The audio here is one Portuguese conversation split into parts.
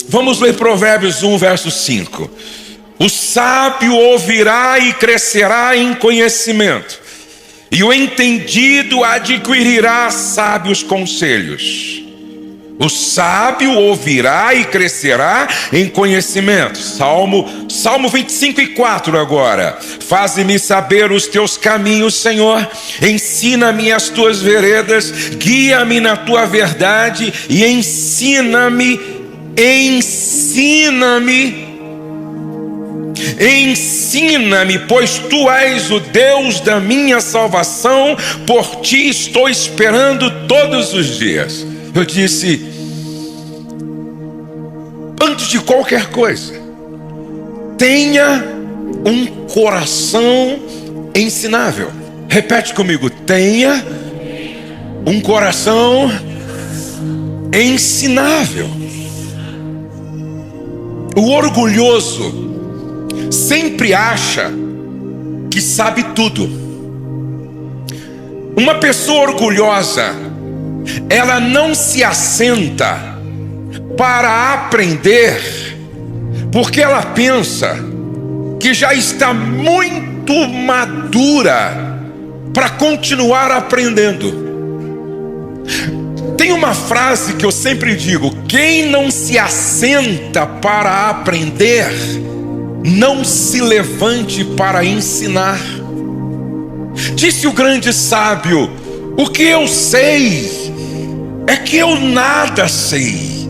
Vamos ler Provérbios 1, verso 5. O sábio ouvirá e crescerá em conhecimento, e o entendido adquirirá sábios conselhos. O sábio ouvirá e crescerá em conhecimento. Salmo 25 e 4 agora. Faze-me saber os teus caminhos, Senhor. Ensina-me as tuas veredas. Guia-me na tua verdade e ensina-me, pois tu és o Deus da minha salvação. Por ti estou esperando todos os dias. Eu disse, antes de qualquer coisa, tenha um coração ensinável. Repete comigo, tenha um coração ensinável. O orgulhoso sempre acha que sabe tudo. Uma pessoa orgulhosa, ela não se assenta para aprender, porque ela pensa que já está muito madura para continuar aprendendo. Tem uma frase que eu sempre digo: quem não se assenta para aprender, não se levante para ensinar. Disse o grande sábio: o que eu sei é que eu nada sei.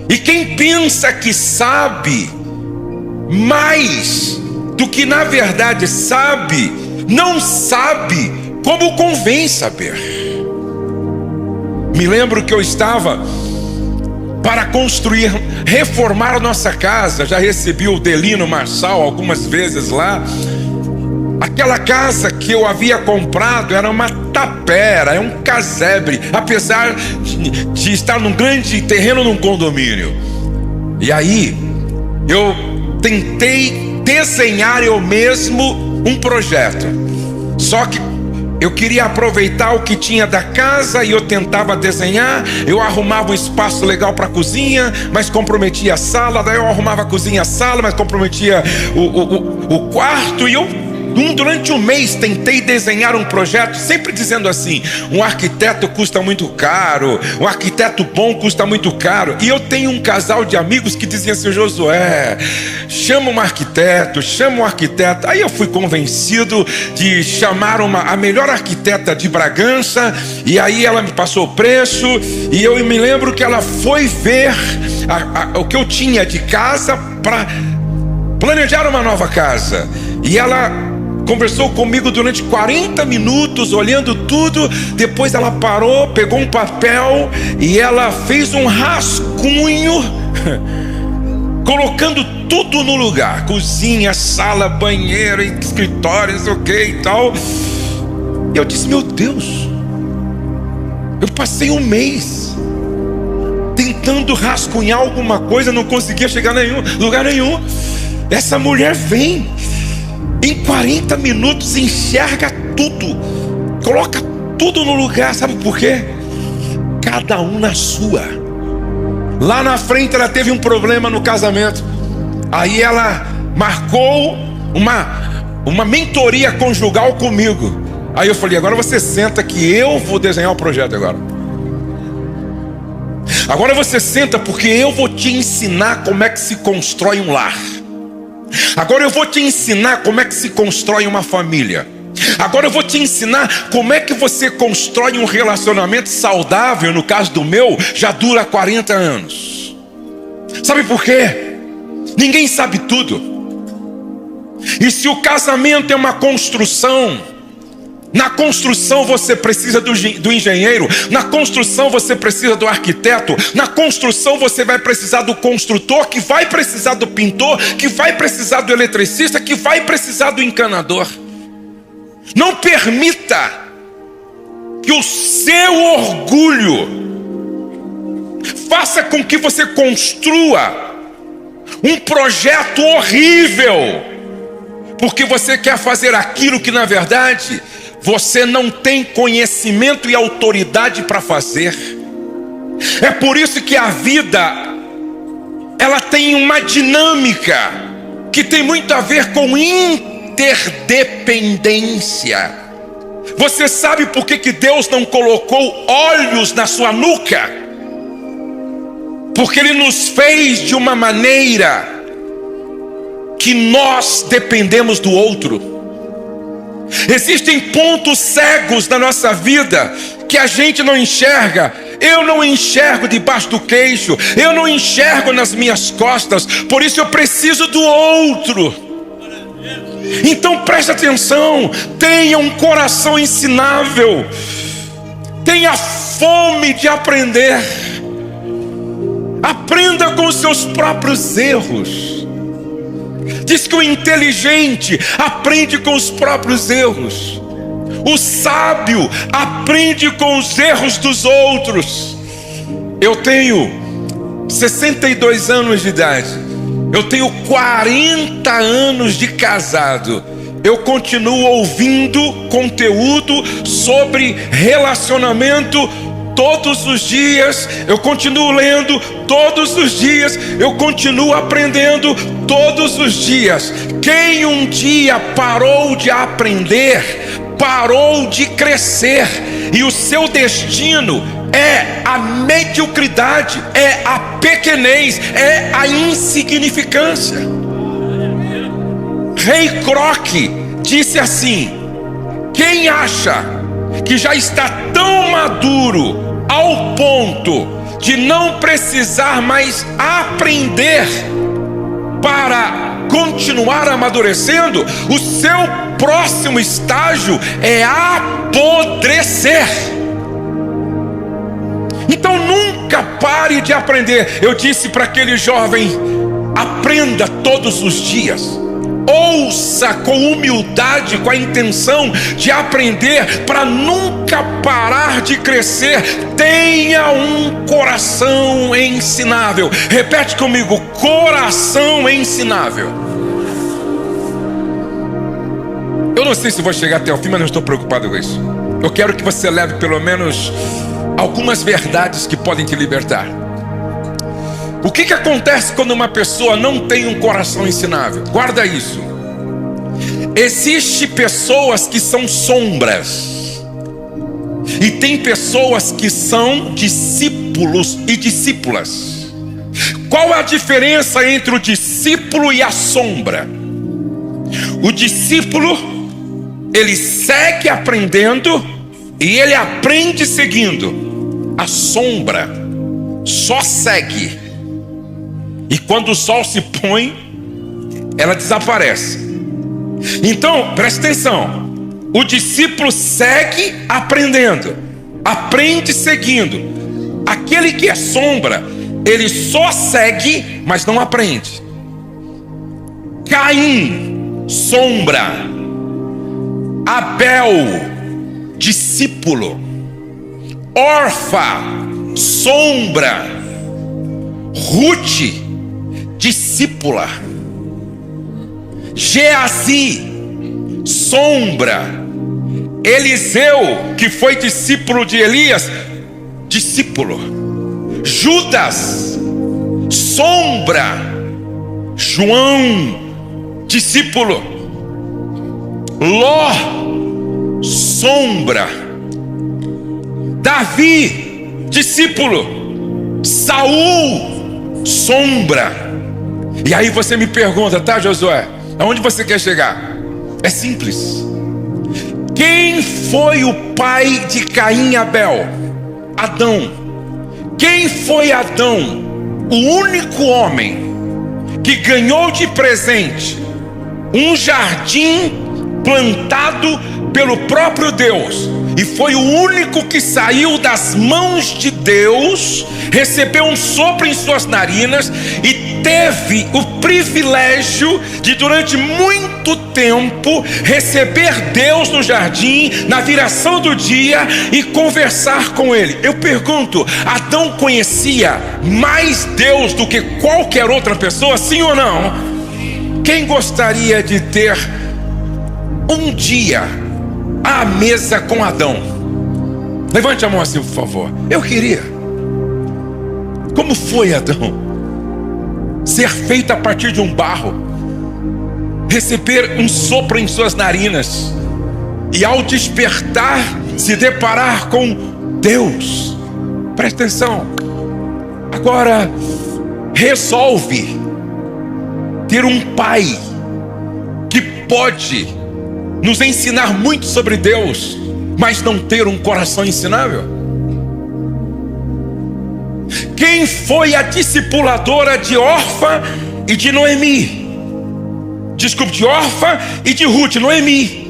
E quem pensa que sabe mais do que na verdade sabe, não sabe como convém saber. Me lembro que eu estava para reformar a nossa casa. Já recebi o Delino Marçal algumas vezes lá. Aquela casa que eu havia comprado era uma tapera, é um casebre, apesar de estar num grande terreno, num condomínio. E aí eu tentei desenhar eu mesmo um projeto. Só que eu queria aproveitar o que tinha da casa e eu tentava desenhar. Eu arrumava um espaço legal para a cozinha, mas comprometia a sala. Daí eu arrumava a cozinha, a sala, mas comprometia o quarto. E eu durante um mês tentei desenhar um projeto, sempre dizendo assim: um arquiteto custa muito caro, um arquiteto bom custa muito caro. E eu tenho um casal de amigos que diziam assim: Josué, chama um arquiteto. Aí eu fui convencido de chamar a melhor arquiteta de Bragança. E aí ela me passou o preço, e eu me lembro que ela foi ver o que eu tinha de casa para planejar uma nova casa. E ela conversou comigo durante 40 minutos, olhando tudo. Depois ela parou, pegou um papel e ela fez um rascunho, colocando tudo no lugar: cozinha, sala, banheiro, escritório, não sei o que e tal. E eu disse: meu Deus, eu passei um mês tentando rascunhar alguma coisa, não conseguia chegar em lugar nenhum. Essa mulher vem, em 40 minutos enxerga tudo, coloca tudo no lugar. Sabe por quê? Cada um na sua. Lá na frente ela teve um problema no casamento. Aí ela marcou uma mentoria conjugal comigo. Aí eu falei: agora você senta que eu vou desenhar o projeto agora. Agora você senta, porque eu vou te ensinar como é que se constrói um lar. Agora eu vou te ensinar como é que se constrói uma família. Agora eu vou te ensinar como é que você constrói um relacionamento saudável. No caso do meu, já dura 40 anos. Sabe por quê? Ninguém sabe tudo. E se o casamento é uma construção, na construção você precisa do engenheiro, na construção você precisa do arquiteto, na construção você vai precisar do construtor, que vai precisar do pintor, que vai precisar do eletricista, que vai precisar do encanador. Não permita que o seu orgulho faça com que você construa um projeto horrível, porque você quer fazer aquilo que na verdade você não tem conhecimento e autoridade para fazer. É por isso que a vida ela tem uma dinâmica que tem muito a ver com interdependência. Você sabe por que Deus não colocou olhos na sua nuca? Porque Ele nos fez de uma maneira que nós dependemos do outro. Existem pontos cegos na nossa vida que a gente não enxerga. Eu não enxergo debaixo do queixo, eu não enxergo nas minhas costas, por isso eu preciso do outro. Então preste atenção, tenha um coração ensinável, tenha fome de aprender, aprenda com os seus próprios erros. Diz que o inteligente aprende com os próprios erros, o sábio aprende com os erros dos outros. Eu tenho 62 anos de idade, eu tenho 40 anos de casado. Eu continuo ouvindo conteúdo sobre relacionamento todos os dias, eu continuo lendo todos os dias, eu continuo aprendendo todos os dias. Quem um dia parou de aprender, parou de crescer, e o seu destino é a mediocridade, é a pequenez, é a insignificância. Rei Kroc disse assim: quem acha que já está tão maduro ao ponto de não precisar mais aprender para continuar amadurecendo, o seu próximo estágio é apodrecer. Então nunca pare de aprender. Eu disse para aquele jovem: aprenda todos os dias. Ouça com humildade, com a intenção de aprender, para nunca parar de crescer. Tenha um coração ensinável. Repete comigo: coração ensinável. Eu não sei se vou chegar até o fim, mas não estou preocupado com isso. Eu quero que você leve pelo menos algumas verdades que podem te libertar. O que acontece quando uma pessoa não tem um coração ensinável? Guarda isso. Existem pessoas que são sombras, e tem pessoas que são discípulos e discípulas. Qual a diferença entre o discípulo e a sombra? O discípulo, ele segue aprendendo e ele aprende seguindo. A sombra só segue, e quando o sol se põe, ela desaparece. Então, preste atenção. O discípulo segue aprendendo, aprende seguindo. Aquele que é sombra, ele só segue, mas não aprende. Caim, sombra. Abel, discípulo. Orfa, sombra. Ruth, discípula. Geazi, sombra. Eliseu, que foi discípulo de Elias, discípulo. Judas, sombra. João, discípulo. Ló, sombra. Davi, discípulo. Saul, sombra. E aí você me pergunta, tá, Josué, aonde você quer chegar? É simples. Quem foi o pai de Caim e Abel? Adão. Quem foi Adão? O único homem que ganhou de presente um jardim plantado pelo próprio Deus, e foi o único que saiu das mãos de Deus, recebeu um sopro em suas narinas e teve o privilégio de, durante muito tempo, receber Deus no jardim, na viração do dia, e conversar com Ele. Eu pergunto, Adão conhecia mais Deus do que qualquer outra pessoa, sim ou não? Quem gostaria de ter um dia à mesa com Adão? Levante a mão assim, por favor. Eu queria. Como foi, Adão? ser feita a partir de um barro, receber um sopro em suas narinas e ao despertar se deparar com Deus. Presta atenção. Agora resolve ter um pai que pode nos ensinar muito sobre Deus, mas não ter um coração ensinável. Quem foi a discipuladora de Orfa e de Noemi? Desculpe, de Orfa e de Ruth, Noemi.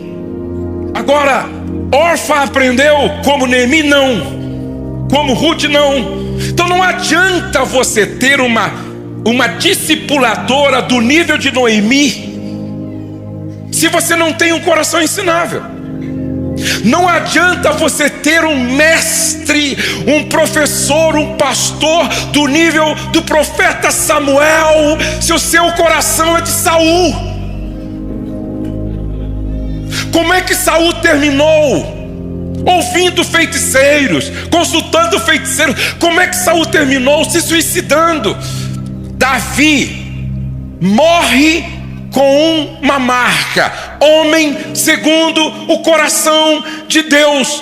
Agora, Orfa aprendeu, como Noemi não, como Ruth não. Então não adianta você ter uma discipuladora do nível de Noemi se você não tem um coração ensinável. Não adianta você ter um mestre, um professor, um pastor do nível do profeta Samuel se o seu coração é de Saul. Como é que Saul terminou? Ouvindo feiticeiros, consultando feiticeiros. Como é que Saul terminou? Se suicidando. Davi morre com uma marca: homem segundo o coração de Deus.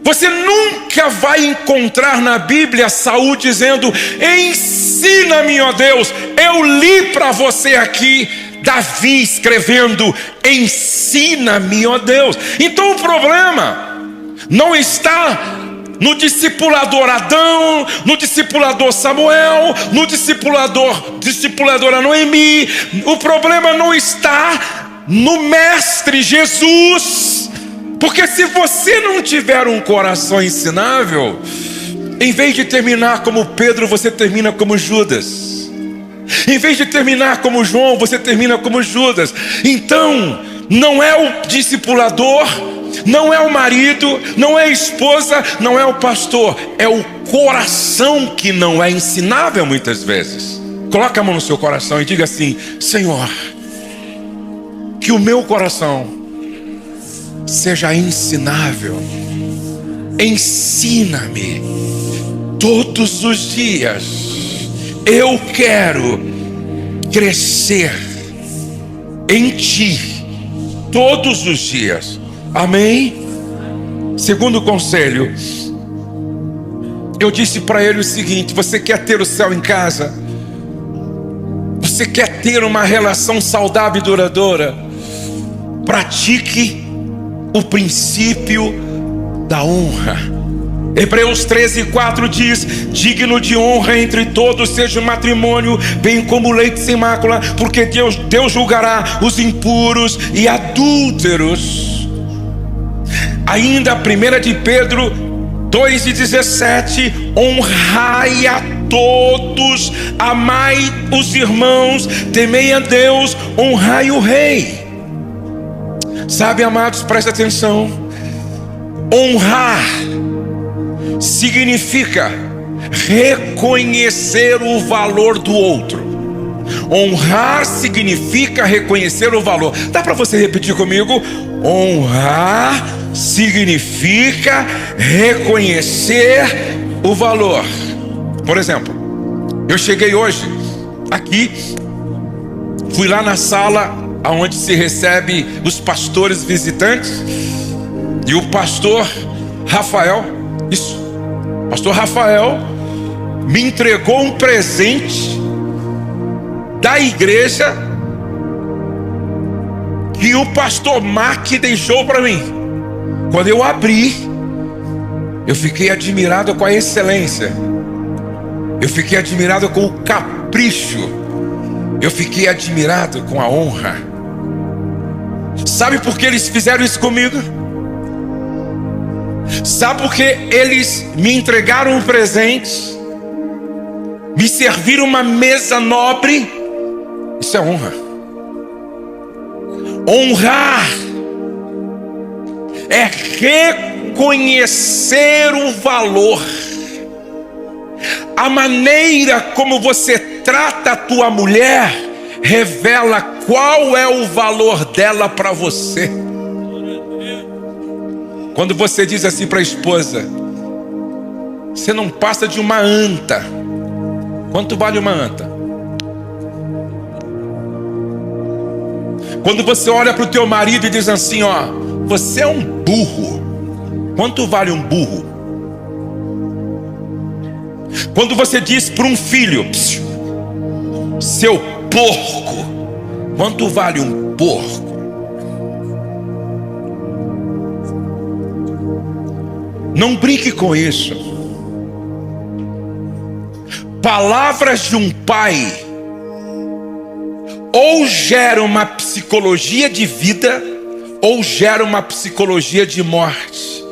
Você nunca vai encontrar na Bíblia Saul dizendo: ensina-me, ó Deus. Eu li para você aqui Davi escrevendo: ensina-me, ó Deus. Então o problema não está no discipulador Adão, no discipulador Samuel, no discipuladora Noemi. O problema não está no mestre Jesus, porque se você não tiver um coração ensinável, em vez de terminar como Pedro, você termina como Judas. Em vez de terminar como João, você termina como Judas. Então, não é o discipulador, não é o marido, não é a esposa, não é o pastor, é o coração que não é ensinável muitas vezes. Coloca a mão no seu coração e diga assim: Senhor, que o meu coração seja ensinável. Ensina-me todos os dias. Eu quero crescer em Ti todos os dias. Amém? Segundo conselho, eu disse para ele o seguinte: você quer ter o céu em casa? Você quer ter uma relação saudável e duradoura? Pratique o princípio da honra. Hebreus 13:4 diz: digno de honra entre todos seja o matrimônio, bem como o leite sem mácula, porque Deus julgará os impuros e adúlteros. Ainda 1 de Pedro 2:17: honrai a todos, amai os irmãos, temei a Deus, honrai o rei. Sabe, amados, presta atenção. Honrar significa reconhecer o valor do outro. Honrar significa reconhecer o valor. Dá para você repetir comigo? Honrar significa reconhecer o valor. Por exemplo, eu cheguei hoje aqui, fui lá na sala onde se recebe os pastores visitantes, e o pastor Rafael, pastor Rafael me entregou um presente da igreja que o pastor Mark deixou para mim. Quando eu abri, eu fiquei admirado com a excelência, eu fiquei admirado com o capricho, eu fiquei admirado com a honra. Sabe por que eles fizeram isso comigo? Sabe por que eles me entregaram um presente, me serviram uma mesa nobre? Isso é honra. Honrar é reconhecer o valor. A maneira como você trata a tua mulher revela qual é o valor dela para você. Quando você diz assim para a esposa: você não passa de uma anta. Quanto vale uma anta? Quando você olha para o teu marido e diz assim, ó, você é um burro. Quanto vale um burro? Quando você diz para um filho, seu porco, quanto vale um porco? Não brinque com isso. Palavras de um pai ou geram uma psicologia de vida ou geram uma psicologia de morte.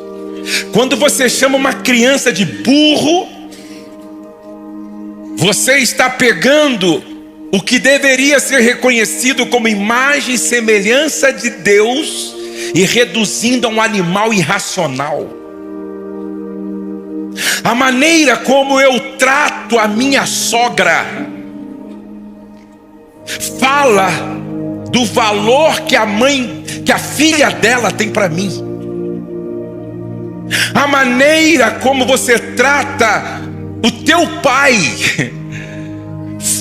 Quando você chama uma criança de burro, você está pegando o que deveria ser reconhecido como imagem e semelhança de Deus e reduzindo a um animal irracional. A maneira como eu trato a minha sogra fala do valor que a filha dela tem para mim. A maneira como você trata o teu pai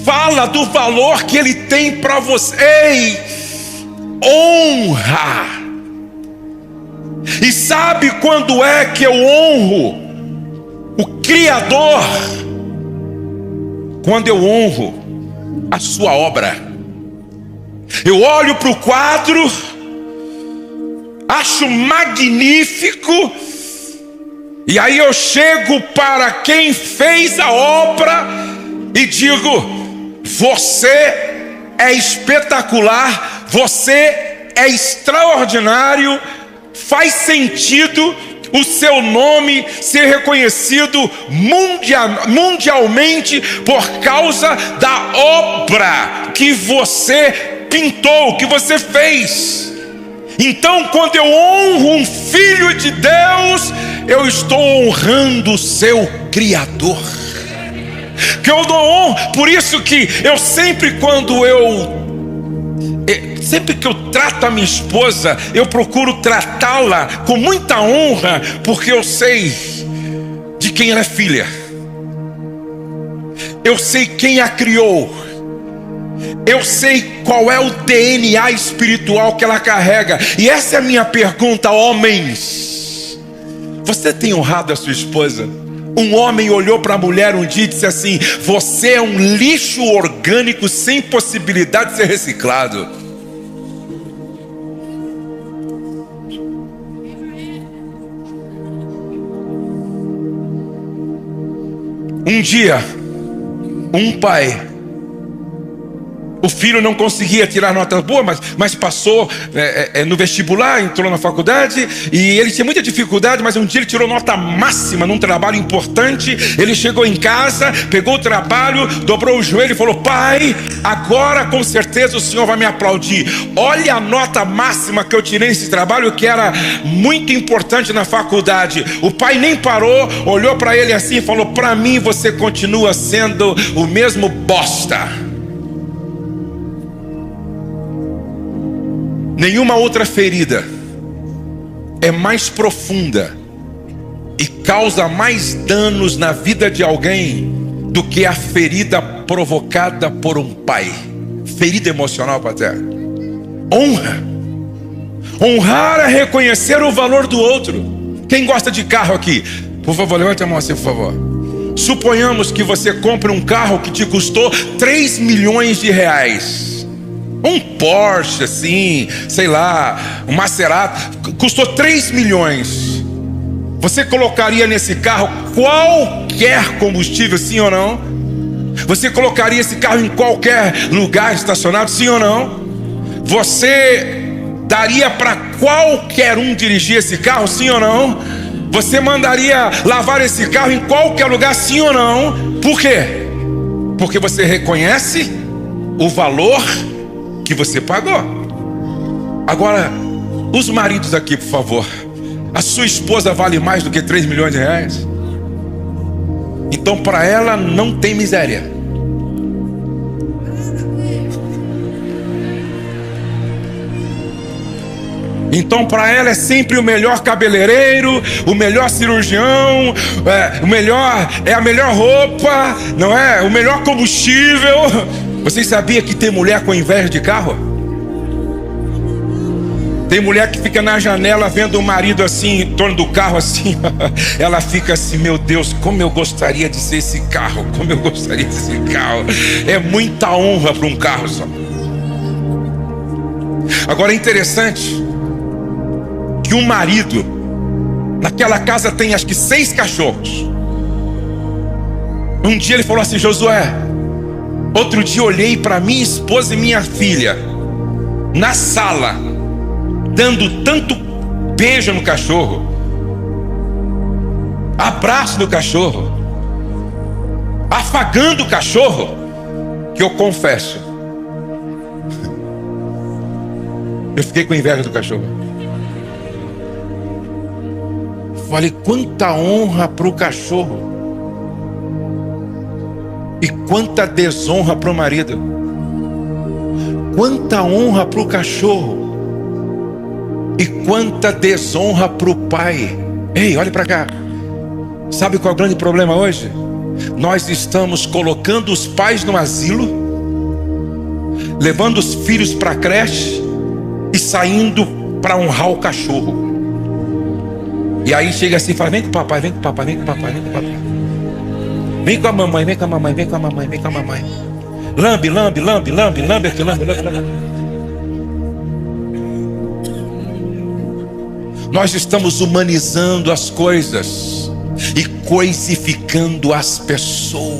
fala do valor que ele tem para você. Ei, honra. E sabe quando é que eu honro o Criador? Quando eu honro a sua obra. Eu olho para o quadro, acho magnífico, e aí eu chego para quem fez a obra e digo: você é espetacular, você é extraordinário, faz sentido o seu nome ser reconhecido mundialmente por causa da obra que você pintou, que você fez. Então, quando eu honro um filho de Deus, eu estou honrando o seu Criador. Que eu dou honra. Por isso que eu sempre que eu trato a minha esposa, eu procuro tratá-la com muita honra, porque eu sei de quem ela é filha. Eu sei quem a criou. Eu sei qual é o DNA espiritual que ela carrega. E essa é a minha pergunta, homens. Você tem honrado a sua esposa? Um homem olhou para a mulher um dia e disse assim: você é um lixo orgânico sem possibilidade de ser reciclado. Um dia, um pai, o filho não conseguia tirar notas boas, mas passou no vestibular, entrou na faculdade, e ele tinha muita dificuldade, mas um dia ele tirou nota máxima num trabalho importante. Ele chegou em casa, pegou o trabalho, dobrou o joelho e falou: pai, agora com certeza o senhor vai me aplaudir. Olha a nota máxima que eu tirei nesse trabalho, que era muito importante na faculdade. O pai nem parou, olhou para ele assim e falou: para mim você continua sendo o mesmo bosta. Nenhuma outra ferida é mais profunda e causa mais danos na vida de alguém do que a ferida provocada por um pai. Ferida emocional, paterna. Honra. Honrar é reconhecer o valor do outro. Quem gosta de carro aqui? Por favor, levante a mão assim, por favor. Suponhamos que você compre um carro que te custou 3 milhões de reais. Um Porsche assim, sei lá, um Maserati, custou 3 milhões. Você colocaria nesse carro qualquer combustível, sim ou não? Você colocaria esse carro em qualquer lugar estacionado, sim ou não? Você daria para qualquer um dirigir esse carro, sim ou não? Você mandaria lavar esse carro em qualquer lugar, sim ou não? Por quê? Porque você reconhece o valor que você pagou. Agora, os maridos aqui, por favor. A sua esposa vale mais do que 3 milhões de reais? Então para ela não tem miséria. Então para ela é sempre o melhor cabeleireiro, o melhor cirurgião, a melhor roupa, não é? O melhor combustível. Vocês sabiam que tem mulher com inveja de carro? Tem mulher que fica na janela vendo o marido assim, em torno do carro assim. Ela fica assim, meu Deus, como eu gostaria de ser esse carro. Como eu gostaria de ser esse carro. É muita honra para um carro só. Agora é interessante que um marido, naquela casa tem acho que 6 cachorros. Um dia ele falou assim: Josué, outro dia olhei para minha esposa e minha filha na sala, dando tanto beijo no cachorro, abraço no cachorro, afagando o cachorro, que eu confesso, eu fiquei com inveja do cachorro. Falei, quanta honra para o cachorro e quanta desonra para o marido. Quanta honra para o cachorro e quanta desonra para o pai. Ei, olha para cá. Sabe qual é o grande problema hoje? Nós estamos colocando os pais no asilo, levando os filhos para a creche e saindo para honrar o cachorro. E aí chega assim e fala: vem com o papai, vem com o papai, vem com o papai, vem com o papai. Vem com a mamãe, vem com a mamãe, vem com a mamãe, vem com a mamãe. Lambe, lambe, lambe, lambe, lambe aqui, lambe, lambe, lambe. Nós estamos humanizando as coisas e coisificando as pessoas.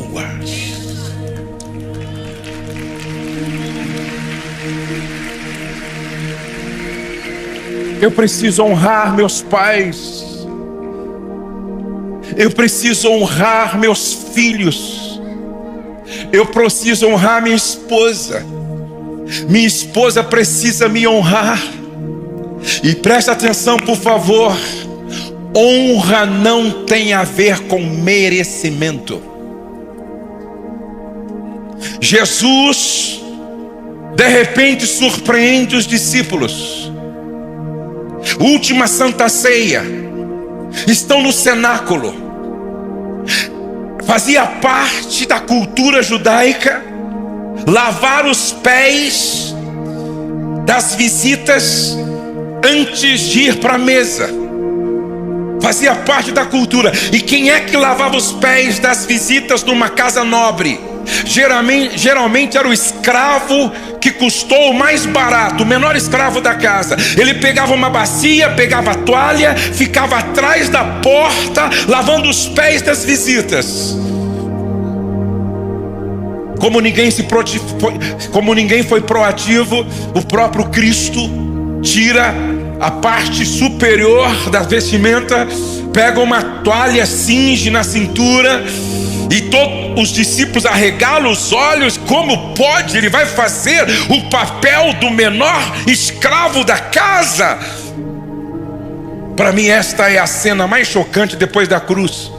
Eu preciso honrar meus pais. Eu preciso honrar meus filhos. Eu preciso honrar minha esposa. Minha esposa precisa me honrar. E presta atenção, por favor. Honra não tem a ver com merecimento. Jesus, de repente, surpreende os discípulos. Última Santa Ceia. Estão no cenáculo. Fazia parte da cultura judaica lavar os pés das visitas antes de ir para a mesa. Fazia parte da cultura. E quem é que lavava os pés das visitas numa casa nobre? Geralmente era o escravo que custou o mais barato, o menor escravo da casa. Ele pegava uma bacia, pegava a toalha, ficava atrás da porta lavando os pés das visitas. Como ninguém foi proativo, o próprio Cristo tira a parte superior da vestimenta, pega uma toalha, cinge na cintura, e todos os discípulos arregalam os olhos. Como pode? Ele vai fazer o papel do menor escravo da casa. Para mim esta é a cena mais chocante depois da cruz,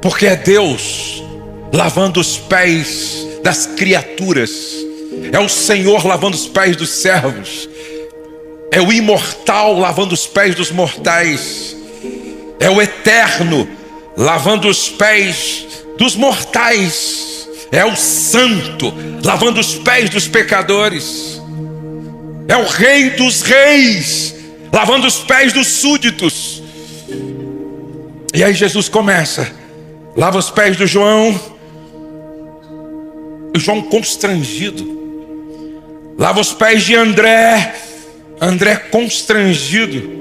porque é Deus lavando os pés das criaturas, é o Senhor lavando os pés dos servos, é o imortal lavando os pés dos mortais, é o eterno lavando os pés dos mortais, é o santo lavando os pés dos pecadores, é o rei dos reis lavando os pés dos súditos. E aí Jesus começa, lava os pés do João, o João constrangido, lava os pés de André, André constrangido.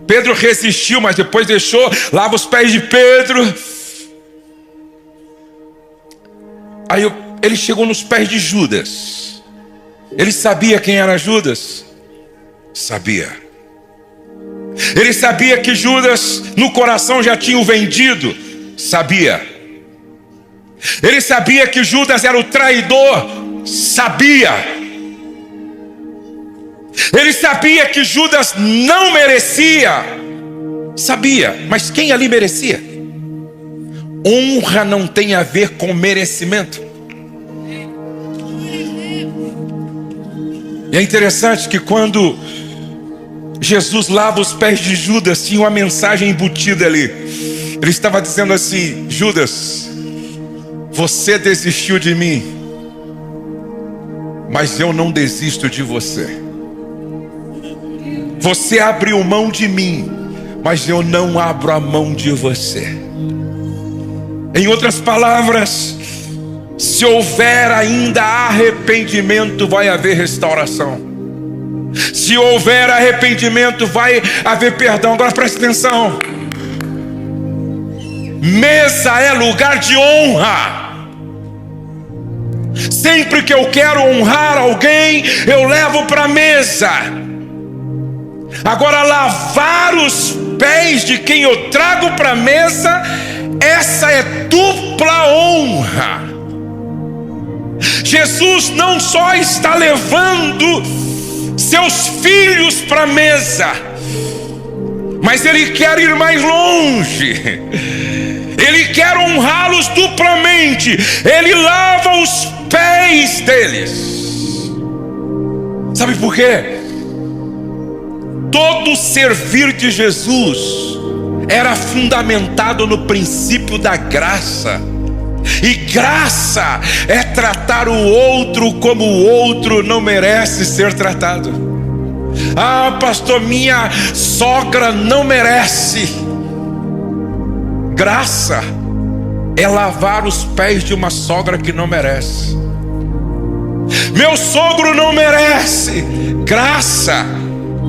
Pedro resistiu, mas depois deixou, lava os pés de Pedro. Aí ele chegou nos pés de Judas. Ele sabia quem era Judas? Sabia. Ele sabia que Judas no coração já tinha o vendido? Sabia. Ele sabia que Judas era o traidor? Sabia. Ele sabia que Judas não merecia? Sabia. Mas quem ali merecia? Honra não tem a ver com merecimento. E é interessante que quando Jesus lava os pés de Judas, tinha uma mensagem embutida ali. Ele estava dizendo assim: Judas, você desistiu de mim, mas eu não desisto de você. Você abriu mão de mim, mas eu não abro a mão de você. Em outras palavras, se houver ainda arrependimento, vai haver restauração. Se houver arrependimento, vai haver perdão. Agora preste atenção. Mesa é lugar de honra. Sempre que eu quero honrar alguém, eu levo para a mesa. Agora, lavar os pés de quem eu trago para a mesa, essa é dupla honra. Jesus não só está levando seus filhos para a mesa, mas Ele quer ir mais longe. Ele quer honrá-los duplamente. Ele lava os pés deles. Sabe por quê? Todo servir de Jesus era fundamentado no princípio da graça. E graça é tratar o outro como o outro não merece ser tratado. Ah, pastor, minha sogra não merece. Graça é lavar os pés de uma sogra que não merece. Meu sogro não merece. Graça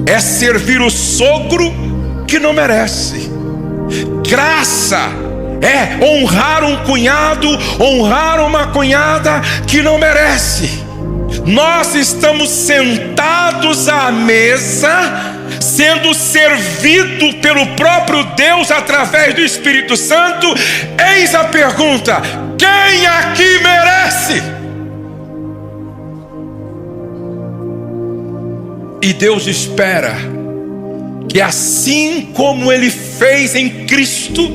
é servir o sogro que não merece. Graça é honrar um cunhado, honrar uma cunhada que não merece. Nós estamos sentados à mesa, sendo servido pelo próprio Deus através do Espírito Santo. Eis a pergunta: quem aqui merece? E Deus espera que, assim como Ele fez em Cristo,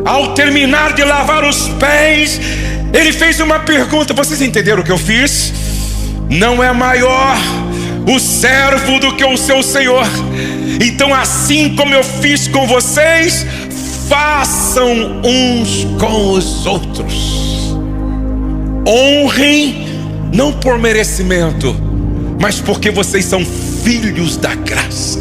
ao terminar de lavar os pés, Ele fez uma pergunta. Vocês entenderam o que eu fiz? Não é maior o servo do que o seu senhor. Então, assim como eu fiz com vocês, façam uns com os outros. Honrem, não por merecimento, mas porque vocês são filhos da graça.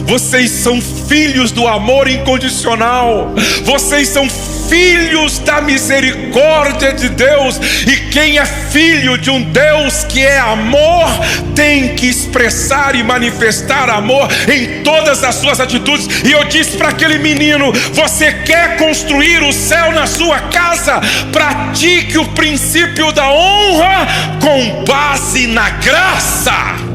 Vocês são filhos do amor incondicional. Vocês são filhos da misericórdia de Deus. E quem é filho de um Deus que é amor, tem que expressar e manifestar amor em todas as suas atitudes. E eu disse para aquele menino: você quer construir o céu na sua casa? Pratique o princípio da honra com base na graça.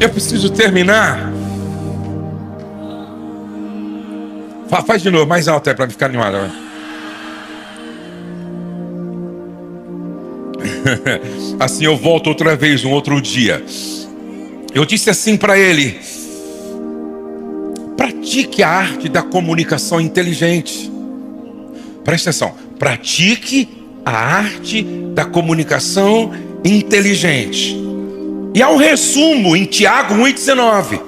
Eu preciso terminar. Faz de novo, mais alto aí para ficar animado. Assim eu volto outra vez, um outro dia. Eu disse assim para ele: pratique a arte da comunicação inteligente. Preste atenção. Pratique a arte da comunicação inteligente. E há um resumo em Tiago 1,19.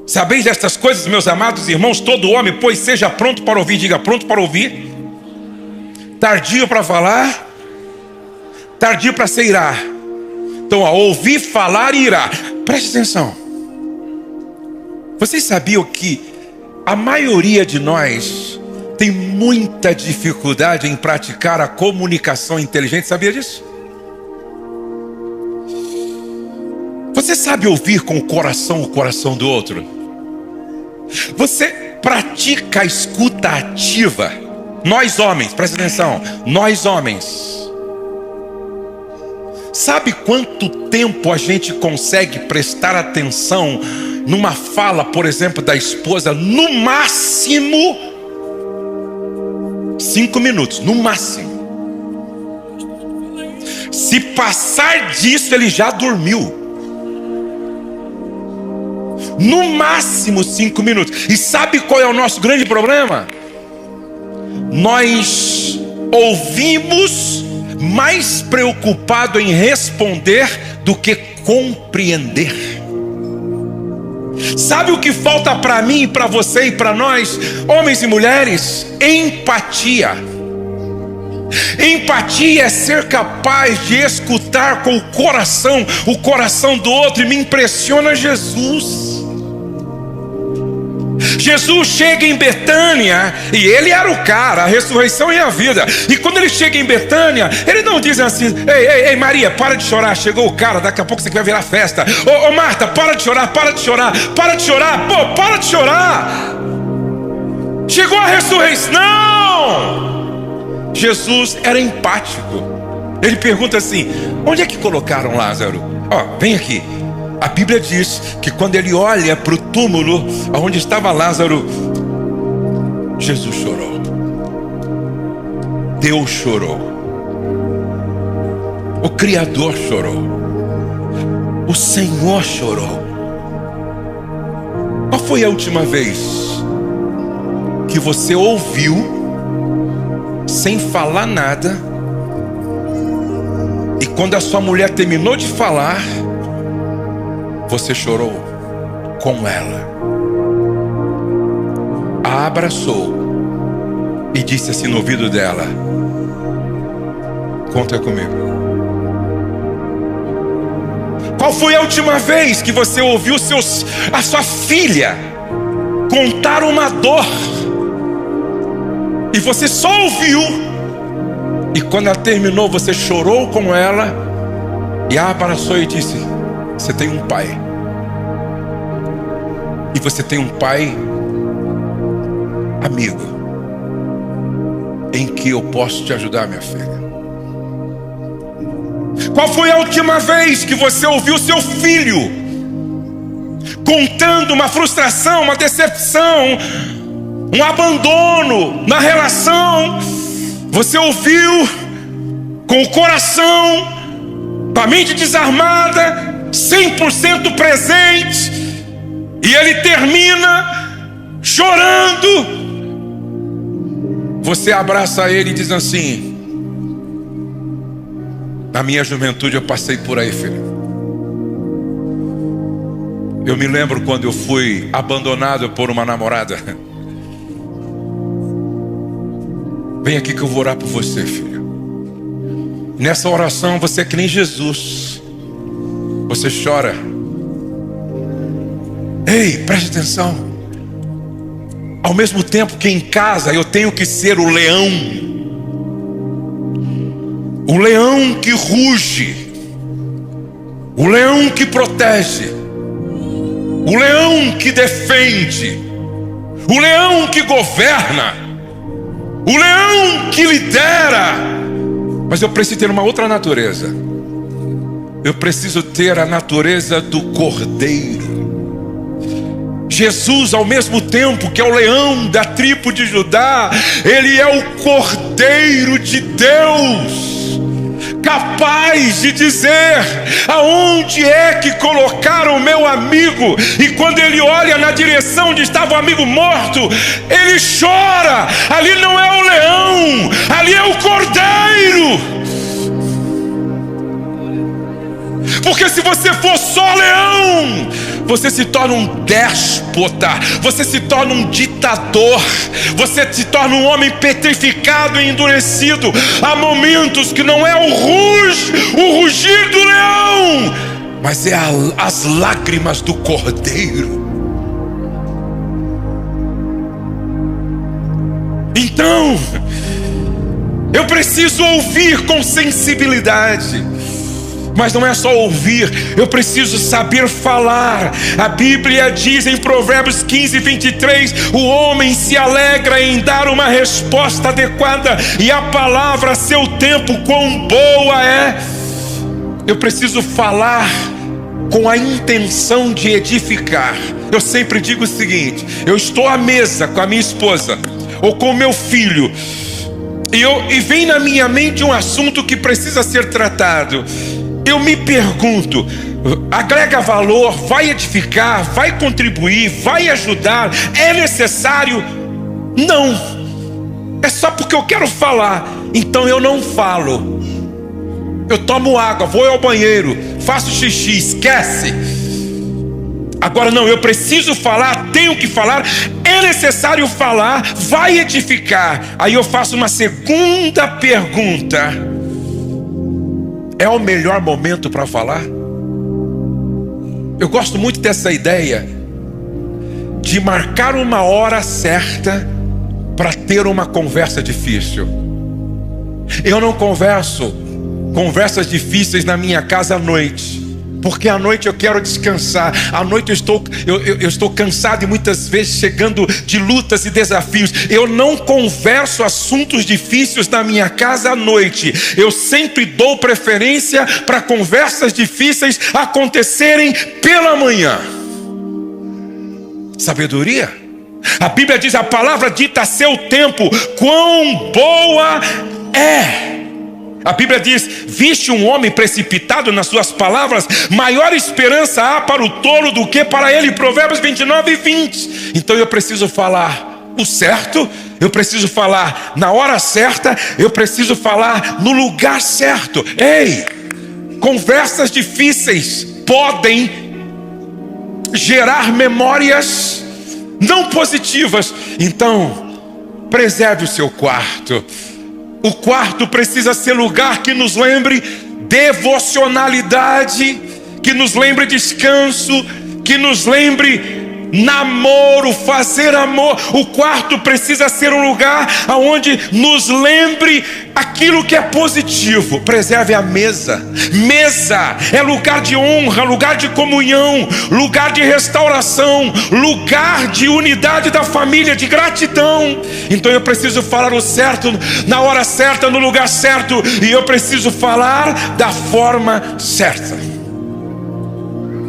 Sabeis destas coisas, meus amados irmãos, todo homem, pois, seja pronto para ouvir. Diga: pronto para ouvir, tardio para falar, tardio para se irar. Então, ouvir, falar e irar. Preste atenção. Vocês sabiam que a maioria de nós tem muita dificuldade em praticar a comunicação inteligente? Sabia disso? Você sabe ouvir com o coração do outro? Você pratica a escuta ativa? Nós homens, presta atenção, nós homens, sabe quanto tempo a gente consegue prestar atenção numa fala, por exemplo, da esposa? No máximo 5 minutos, no máximo. Se passar disso, ele já dormiu. No máximo 5 minutos. E sabe qual é o nosso grande problema? Nós ouvimos mais preocupado em responder do que compreender. Sabe o que falta para mim, para você e para nós, homens e mulheres? Empatia. Empatia é ser capaz de escutar com o coração do outro, e me impressiona Jesus. Jesus chega em Betânia, e ele era o cara, a ressurreição e a vida. E quando ele chega em Betânia, ele não diz assim: ei Maria, para de chorar, chegou o cara, daqui a pouco você vai virar festa. Ô Marta, para de chorar, para de chorar, para de chorar, pô, para de chorar. Chegou a ressurreição. Não! Jesus era empático. Ele pergunta assim: onde é que colocaram Lázaro? Ó, vem aqui. A Bíblia diz que quando ele olha para o túmulo onde estava Lázaro, Jesus chorou. Deus chorou. O Criador chorou. O Senhor chorou. Qual foi a última vez que você ouviu, sem falar nada, e quando a sua mulher terminou de falar, você chorou com ela, a abraçou e disse assim no ouvido dela: conta comigo? Qual foi a última vez que você ouviu a sua filha contar uma dor, e você só ouviu, e quando ela terminou, você chorou com ela e a abraçou e disse: você tem um pai, e você tem um pai amigo, em que eu posso te ajudar, minha filha. Qual foi a última vez que você ouviu seu filho contando uma frustração, uma decepção, um abandono na relação? Você ouviu com o coração, com a mente desarmada, 100% presente, e ele termina chorando. Você abraça ele e diz assim: na minha juventude eu passei por aí, filho. Eu me lembro quando eu fui abandonado por uma namorada. Vem aqui que eu vou orar por você, filho. Nessa oração você é que nem Jesus. Você chora. Ei, preste atenção. Ao mesmo tempo que em casa eu tenho que ser o leão que ruge, o leão que protege, o leão que defende, o leão que governa, o leão que lidera. Mas eu preciso ter uma outra natureza. Eu preciso ter a natureza do cordeiro. Jesus, ao mesmo tempo que é o leão da tribo de Judá, ele é o cordeiro de Deus, capaz de dizer aonde é que colocaram o meu amigo. E quando ele olha na direção onde estava o amigo morto, ele chora. Ali não é o leão, ali é o cordeiro. Porque se você for só leão, você se torna um déspota, você se torna um ditador, você se torna um homem petrificado e endurecido. Há momentos que não é o rugir do leão, mas é as lágrimas do cordeiro. Então, eu preciso ouvir com sensibilidade. Mas não é só ouvir, eu preciso saber falar. A Bíblia diz em Provérbios 15:23: o homem se alegra em dar uma resposta adequada, e a palavra a seu tempo quão boa é. Eu preciso falar com a intenção de edificar. Eu sempre digo o seguinte: eu estou à mesa com a minha esposa ou com o meu filho, e vem na minha mente um assunto que precisa ser tratado. Eu me pergunto: agrega valor, vai edificar, vai contribuir, vai ajudar, é necessário? Não. É só porque eu quero falar, então eu não falo. Eu tomo água, vou ao banheiro, faço xixi, esquece. Agora não, eu preciso falar, tenho que falar, é necessário falar, vai edificar. Aí eu faço uma segunda pergunta: é o melhor momento para falar? Eu gosto muito dessa ideia de marcar uma hora certa para ter uma conversa difícil. Eu não converso conversas difíceis na minha casa à noite, porque à noite eu quero descansar. À noite eu estou cansado e muitas vezes chegando de lutas e desafios. Eu não converso assuntos difíceis na minha casa à noite. Eu sempre dou preferência para conversas difíceis acontecerem pela manhã. Sabedoria. A Bíblia diz: a palavra dita a seu tempo, quão boa é. A Bíblia diz: viste um homem precipitado nas suas palavras, maior esperança há para o tolo do que para ele. Provérbios 29:20. Então eu preciso falar o certo, eu preciso falar na hora certa, eu preciso falar no lugar certo. Ei, conversas difíceis podem gerar memórias não positivas. Então, preserve o seu quarto. O quarto precisa ser lugar que nos lembre devocionalidade, que nos lembre descanso, que nos lembre namoro, fazer amor. O quarto precisa ser um lugar onde nos lembre aquilo que é positivo. Preserve a mesa. Mesa é lugar de honra, lugar de comunhão, lugar de restauração, lugar de unidade da família, de gratidão. Então eu preciso falar o certo, na hora certa, no lugar certo, e eu preciso falar da forma certa.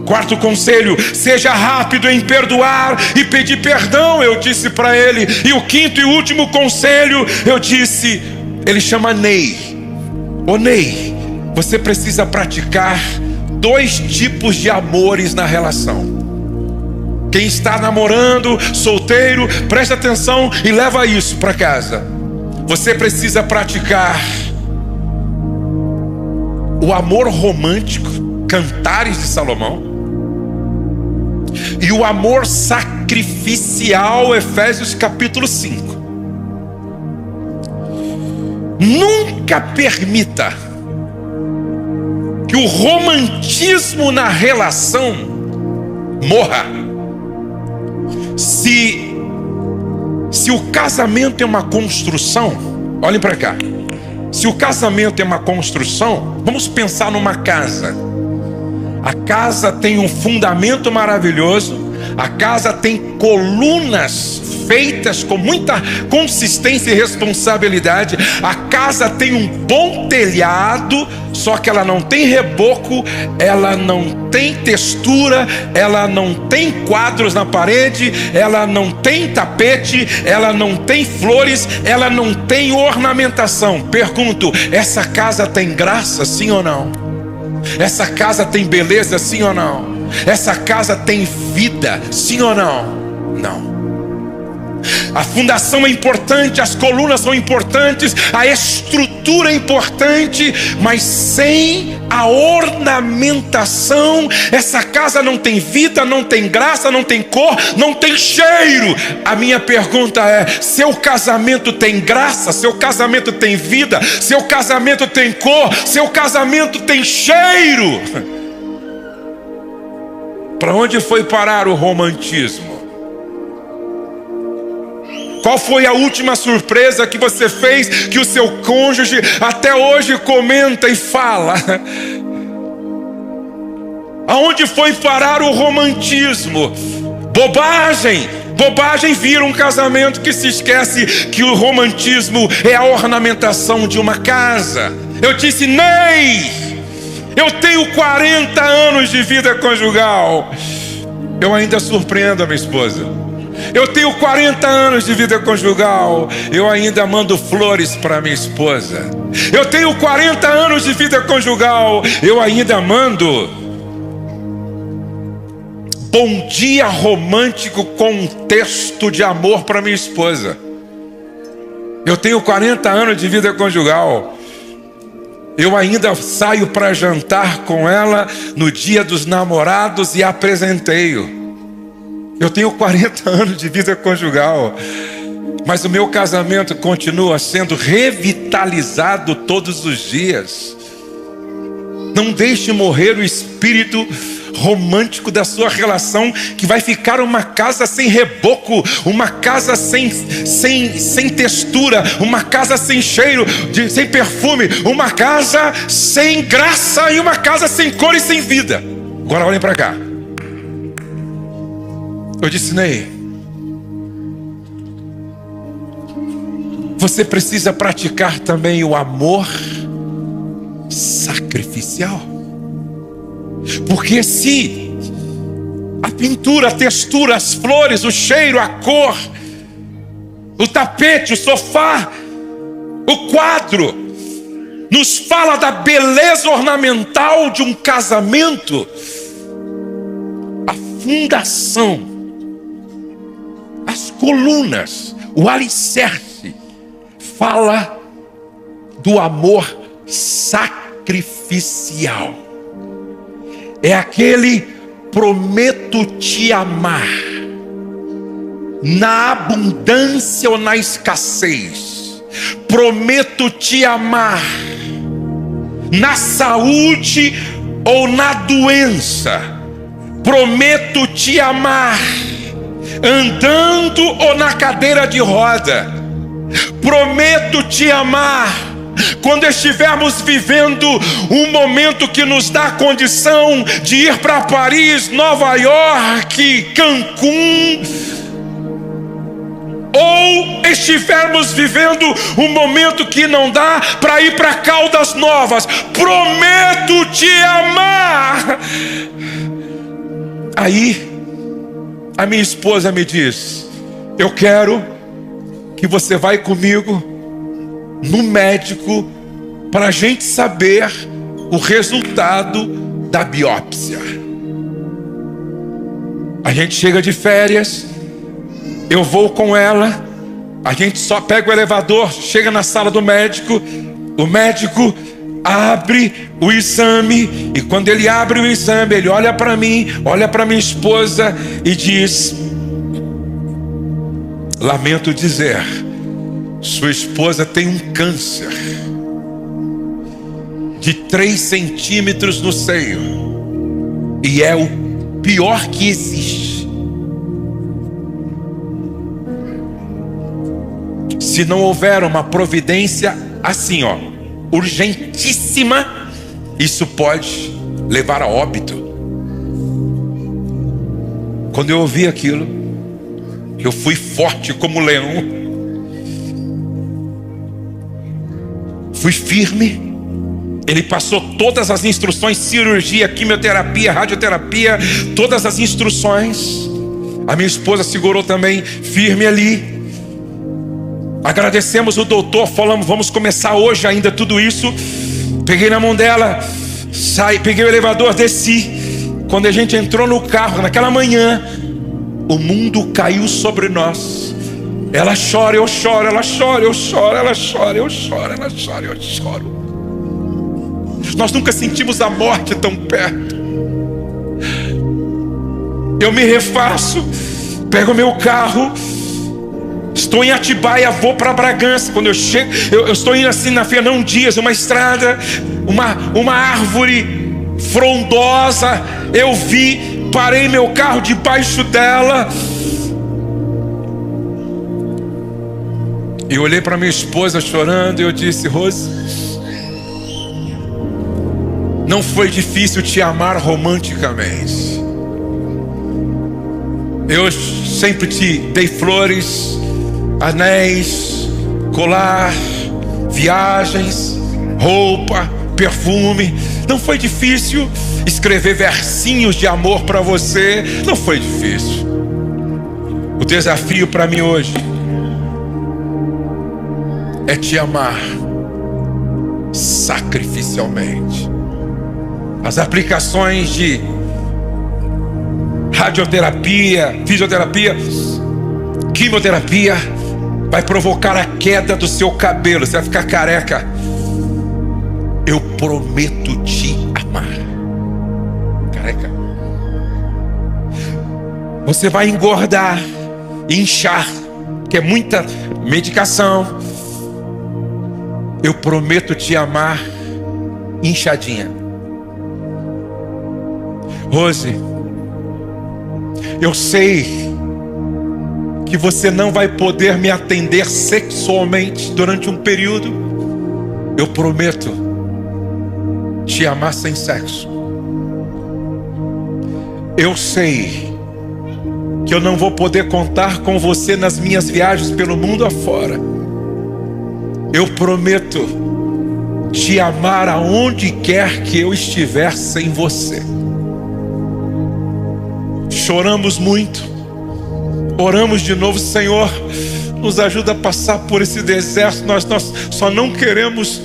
Quarto conselho: seja rápido em perdoar e pedir perdão. Eu disse para ele. E o quinto e último conselho, eu disse, ele chama Ney. Ô Ney, você precisa praticar 2 tipos de amores na relação. Quem está namorando, solteiro, presta atenção e leva isso para casa. Você precisa praticar o amor romântico, Cantares de Salomão, e o amor sacrificial, Efésios capítulo 5. Nunca permita que o romantismo na relação morra. Se o casamento é uma construção, olhem para cá. Se o casamento é uma construção, vamos pensar numa casa. A casa tem um fundamento maravilhoso, a casa tem colunas feitas com muita consistência e responsabilidade, a casa tem um bom telhado, só que ela não tem reboco, ela não tem textura, ela não tem quadros na parede, ela não tem tapete, ela não tem flores, ela não tem ornamentação. Pergunto: essa casa tem graça, sim ou não? Essa casa tem beleza, sim ou não? Essa casa tem vida, sim ou não? Não. A fundação é importante, as colunas são importantes, a estrutura é importante, mas sem a ornamentação, essa casa não tem vida, não tem graça, não tem cor, não tem cheiro. A minha pergunta é: seu casamento tem graça? Seu casamento tem vida? Seu casamento tem cor? Seu casamento tem cheiro? Para onde foi parar o romantismo? Qual foi a última surpresa que você fez que o seu cônjuge até hoje comenta e fala? Aonde foi parar o romantismo? Bobagem! Bobagem vira um casamento que se esquece que o romantismo é a ornamentação de uma casa. Eu disse: Ney, eu tenho 40 anos de vida conjugal, eu ainda surpreendo a minha esposa. Eu tenho 40 anos de vida conjugal, eu ainda mando flores para minha esposa. Eu tenho 40 anos de vida conjugal, eu ainda mando bom dia romântico com um texto de amor para minha esposa. Eu tenho 40 anos de vida conjugal, eu ainda saio para jantar com ela no dia dos namorados e apresenteio. Eu tenho 40 anos de vida conjugal, mas o meu casamento continua sendo revitalizado todos os dias. Não deixe morrer o espírito romântico da sua relação, que vai ficar uma casa sem reboco, uma casa sem textura, uma casa sem cheiro, sem perfume, uma casa sem graça e uma casa sem cor e sem vida. Agora olhem para cá. Eu disse, Ney, você precisa praticar também o amor sacrificial. Porque se a pintura, a textura, as flores, o cheiro, a cor, o tapete, o sofá, o quadro nos fala da beleza ornamental de um casamento, a fundação, as colunas, o alicerce fala do amor sacrificial. É aquele prometo te amar na abundância ou na escassez. Prometo te amar na saúde ou na doença. Prometo te amar andando ou na cadeira de roda. Prometo te amar quando estivermos vivendo um momento que nos dá condição de ir para Paris, Nova York, Cancún, ou estivermos vivendo um momento que não dá para ir para Caldas Novas. Prometo te amar. Aí a minha esposa me diz, eu quero que você vai comigo no médico para a gente saber o resultado da biópsia. A gente chega de férias, eu vou com ela, a gente só pega o elevador, chega na sala do médico, o médico abre o exame, e quando ele abre o exame, ele olha para mim, olha para minha esposa e diz, lamento dizer, sua esposa tem um câncer de 3 centímetros no seio, e é o pior que existe. Se não houver uma providência assim, urgentíssima, isso pode levar a óbito. Quando eu ouvi aquilo, eu fui forte como leão, fui firme. Ele passou todas as instruções, cirurgia, quimioterapia, radioterapia, todas as instruções. A minha esposa segurou também firme ali. Agradecemos o doutor, falamos, vamos começar hoje ainda tudo isso. Peguei na mão dela, peguei o elevador, desci. Quando a gente entrou no carro, naquela manhã, o mundo caiu sobre nós. Ela chora, eu choro, ela chora, eu choro, ela chora, eu choro, ela chora, eu choro. Nós nunca sentimos a morte tão perto. Eu me refaço, pego meu carro, estou em Atibaia, vou para Bragança. Quando eu chego, eu estou indo assim na Fernão Dias, uma estrada, uma árvore frondosa, eu vi, parei meu carro debaixo dela. E olhei para minha esposa chorando e eu disse, Rose, não foi difícil te amar romanticamente. Eu sempre te dei flores, anéis, colar, viagens, roupa, perfume. Não foi difícil escrever versinhos de amor para você. Não foi difícil. O desafio para mim hoje é te amar sacrificialmente. As aplicações de radioterapia, fisioterapia, quimioterapia vai provocar a queda do seu cabelo, você vai ficar careca. Eu prometo te amar. Careca. Você vai engordar, inchar, que é muita medicação. Eu prometo te amar inchadinha. Rose, eu sei que você não vai poder me atender sexualmente durante um período. Eu prometo te amar sem sexo. Eu sei que eu não vou poder contar com você nas minhas viagens pelo mundo afora. Eu prometo te amar aonde quer que eu estiver sem você. Choramos muito, oramos de novo. Senhor, nos ajuda a passar por esse deserto. Nós só não queremos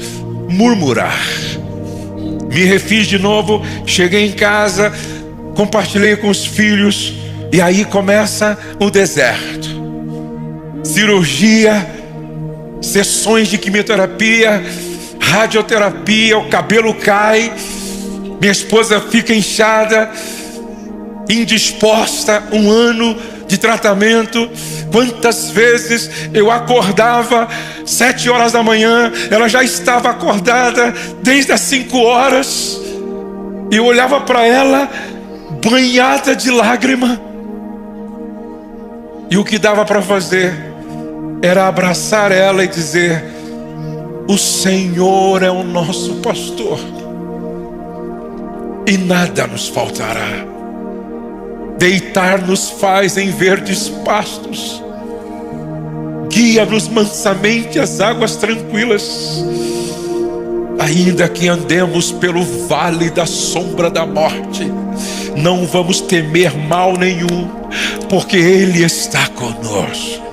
murmurar. Me refiz de novo, cheguei em casa, compartilhei com os filhos, e aí começa o deserto. Cirurgia, sessões de quimioterapia, radioterapia, o cabelo cai, minha esposa fica inchada, indisposta, 1 ano de tratamento. Quantas vezes eu acordava 7 horas da manhã, ela já estava acordada desde as 5 horas, e eu olhava para ela banhada de lágrima, e o que dava para fazer era abraçar ela e dizer: o Senhor é o nosso pastor e nada nos faltará. Deitar-nos faz em verdes pastos, guia-nos mansamente às águas tranquilas. Ainda que andemos pelo vale da sombra da morte, não vamos temer mal nenhum, porque Ele está conosco.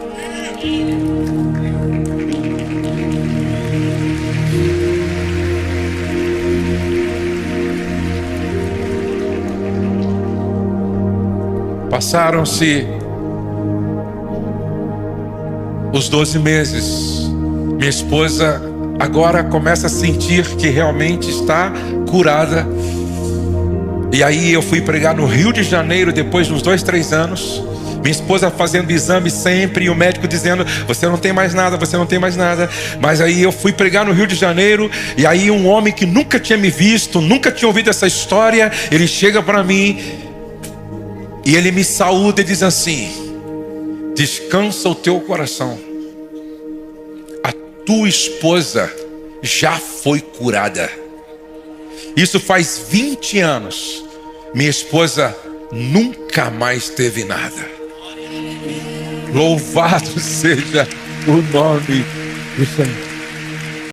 Passaram-se os 12 meses. Minha esposa agora começa a sentir que realmente está curada. E aí eu fui pregar no Rio de Janeiro depois de uns 2, 3 anos. Minha esposa fazendo exame sempre, e o médico dizendo: você não tem mais nada, você não tem mais nada. Mas aí eu fui pregar no Rio de Janeiro, e aí um homem que nunca tinha me visto, nunca tinha ouvido essa história, ele chega para mim e ele me saúda e diz assim: descansa o teu coração, a tua esposa já foi curada. Isso faz 20 anos. Minha esposa nunca mais teve nada. Louvado seja o nome do Senhor.